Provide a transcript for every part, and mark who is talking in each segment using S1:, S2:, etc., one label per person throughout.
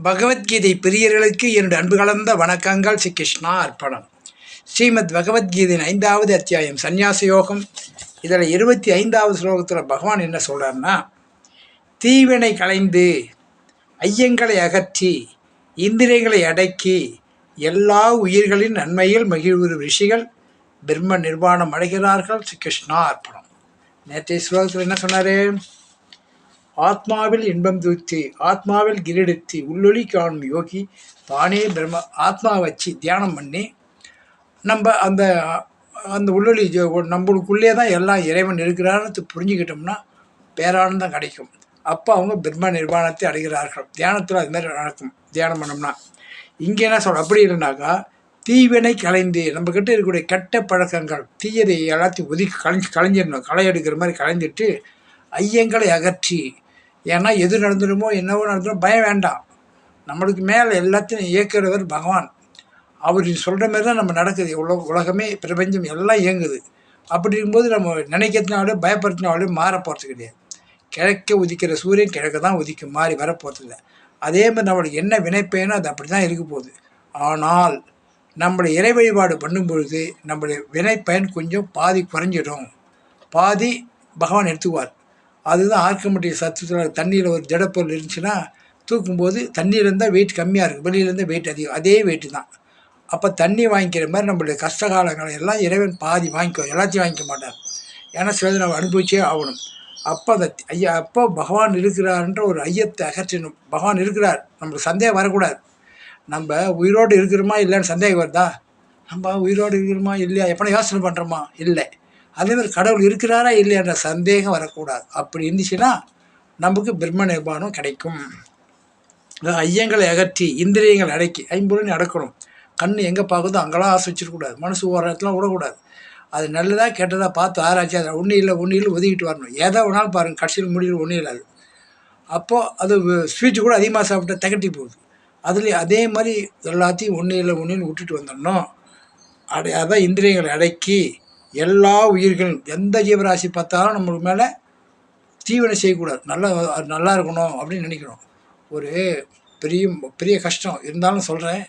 S1: பகவத்கீதை பிரியர்களுக்கு என்னுடைய அன்பு கலந்த வணக்கங்கள். ஸ்ரீ கிருஷ்ணா அர்ப்பணம். ஸ்ரீமத் பகவத்கீதையின் 5வது அத்தியாயம் சந்நியாச யோகம். இதில் 25வது ஸ்லோகத்தில் பகவான் என்ன சொல்கிறார்னா, தீவினை களைந்து ஐயங்களை அகற்றி இந்திரியங்களை அடக்கி எல்லா உயிர்களின் நன்மையில் மகிழ்வுறு ரிஷிகள் பிரம்ம நிர்வாணம் அடைகிறார்கள். ஸ்ரீ கிருஷ்ணா அர்ப்பணம். நேற்றைய ஸ்லோகத்தில் என்ன சொன்னார்? ஆத்மாவில் இன்பம் தூத்தி ஆத்மாவில் கிரீடித்து உள்ளொளி காணும் யோகி தானே பிரம்ம. ஆத்மா வச்சு தியானம் பண்ணி நம்ம அந்த அந்த உள்ளொளி நம்மளுக்குள்ளே தான் எல்லாம் இறைவன் இருக்கிறான்னு புரிஞ்சுக்கிட்டோம்னா பேரானந்தம் கிடைக்கும். அப்போ அவங்க பிரம்ம நிர்வாணத்தை அடைகிறார்கள். தியானத்தில் அதுமாதிரி நடக்கும். தியானம் பண்ணோம்னா இங்கே என்ன சொல்கிறோம் அப்படி இல்லைனாக்கா, தீவினை கலைந்து நம்மக்கிட்ட இருக்கக்கூடிய கெட்ட பழக்கங்கள் தீயதை எல்லாத்தையும் ஒதுக்கி களைஞ்சிடணும். களை எடுக்கிற மாதிரி களைஞ்சிட்டு ஐயங்களை அகற்றி, ஏன்னா எது நடந்துடுமோ என்னவோ நடந்துடும் பயம் வேண்டாம். நம்மளுக்கு மேலே எல்லாத்தையும் இயக்கிறவர் பகவான். அவர் சொல்கிற மாதிரி தான் நம்ம நடக்குது. உலகமே பிரபஞ்சம் எல்லாம் இயங்குது. அப்படி இருக்கும்போது நம்ம நினைக்கிறதுனாலே பயப்படுத்தினாலே மாற போகிறது கிடையாது. கிழக்க உதிக்கிற சூரியன் கிழக்க தான் உதிக்கும், மாறி வரப்போகிறதில்ல. அதே மாதிரி நம்மளுக்கு என்ன வினைப்பயனோ அது அப்படி தான் இருக்க போகுது. ஆனால் நம்மளை இறை வழிபாடு பண்ணும்பொழுது நம்மளுடைய வினைப்பயன் கொஞ்சம் பாதி குறைஞ்சிடும், பாதி பகவான் எடுத்துக்குவார். அதுதான் ஆர்க்கமெட்டிக் சத்துவத்தில் தண்ணியில் ஒரு ஜடப்பொருள் இருந்துச்சுன்னா தூக்கும்போது தண்ணியில் இருந்தால் வெயிட் கம்மியாக இருக்குது, வெளியில் இருந்தால் வெயிட் அதிகம், அதே வெயிட்டு தான். அப்போ தண்ணி வாங்கிக்கிற மாதிரி நம்மளுடைய கஷ்ட காலங்களை எல்லாம் இறைவன் பாதி வாங்கிக்கோ, எல்லாத்தையும் வாங்கிக்க மாட்டார். ஏன்னா சிலது நம்ம அனுபவிச்சே ஆகணும். அப்போ அந்த அப்போ பகவான் இருக்கிறார்ன்ற ஒரு ஐயத்தை அகற்றணும். பகவான் இருக்கிறார், நம்மளுக்கு சந்தேகம் வரக்கூடாது. நம்ம உயிரோடு இருக்கிறோமா இல்லைன்னு சந்தேகம் வருதா? நம்ம உயிரோடு இருக்கிறோமா இல்லையா எப்போ யோசனை பண்ணுறோமா? இல்லை. அதேமாதிரி கடவுள் இருக்கிறாரா இல்லையான்ற சந்தேகம் வரக்கூடாது. அப்படி இருந்துச்சுன்னா நமக்கு பிரம்ம நிர்வாணம் கிடைக்கும். ஐயங்களை அகற்றி இந்திரியங்களை அடக்கி ஐம்பொருள் அடக்கணும். கண் எங்கே பார்க்குதோ அங்கெல்லாம் ஆசை வச்சிடக்கூடாது. மனசு ஓர இடத்துலாம் விடக்கூடாது. அது நல்லதாக கெட்டதாக பார்த்து ஆராய்ச்சி அதை ஒன்றும் இல்லை ஒதுக்கிட்டு வரணும். ஏதோ ஒன்றாலும் பாருங்கள், கடைசியில் முடியல ஒன்றும் இல்லாது. அப்போது அது ஸ்வீட்டு கூட அதிகமாக சாப்பிட்டா திகட்டி போகுது. அதுலேயும் அதே மாதிரி எல்லாத்தையும் ஒன்றும் இல்லை விட்டுட்டு வந்துடணும். அதான் இந்திரியங்களை அடக்கி எல்லா உயிர்களும் எந்த ஜீவராசி பார்த்தாலும் நம்மளுக்கு மேலே தீவினை செய்யக்கூடாது. நல்லா இருக்கணும் அப்படின்னு நினைக்கணும். ஒரு பெரிய கஷ்டம் இருந்தாலும் சொல்கிறேன்,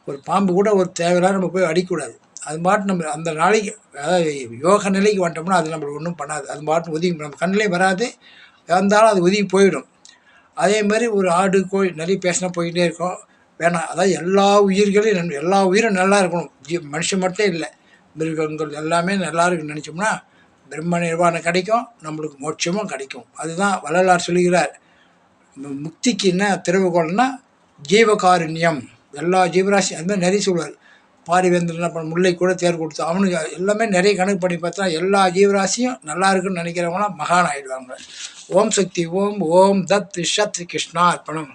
S1: ஒரு பாம்பு கூட ஒரு தேவையில்லாத நம்ம போய் அடிக்கக்கூடாது. அது பாட்டு நம்ம அந்த நாளைக்கு அதாவது யோக நிலைக்கு வந்துட்டோம்னா அது நம்மளுக்கு ஒன்றும் பண்ணாது. அது பாட்டு ஒதுங்கி நம்ம கண்ணிலே வராது, இருந்தாலும் அது ஒதுங்கி போயிடும். அதே மாதிரி ஒரு ஆடு கோழி நிறைய பேசினா போய்கிட்டே இருக்கோம், வேணாம். அதாவது எல்லா உயிரும் நல்லா இருக்கணும். மனுஷன் மட்டும் இல்லை, மிருகங்கள் எல்லாமே நல்லா இருக்குன்னு நினச்சோம்னா பிரம்ம நிர்வாணம் கிடைக்கும், நம்மளுக்கு மோட்சமும் கிடைக்கும். அதுதான் வள்ளலார் சொல்லுகிறார். முக்திக்கு என்ன திறவுகோள்னா ஜீவகாருண்யம். எல்லா ஜீவராசி அந்த மாதிரி நிறைய சொல்லுவார். பாரிவேந்தர் என்ன பண்ண முல்லை கூட தேர் கொடுத்து அவனுக்கு எல்லாமே நிறைய கணக்கு பண்ணி பார்த்தா எல்லா ஜீவராசியும் நல்லா இருக்குன்னு நினைக்கிறவங்களாம் மகான் ஆகிடுவாங்க. ஓம் சக்தி ஓம் ஓம் தத் சத் கிருஷ்ணா அர்ப்பணம்.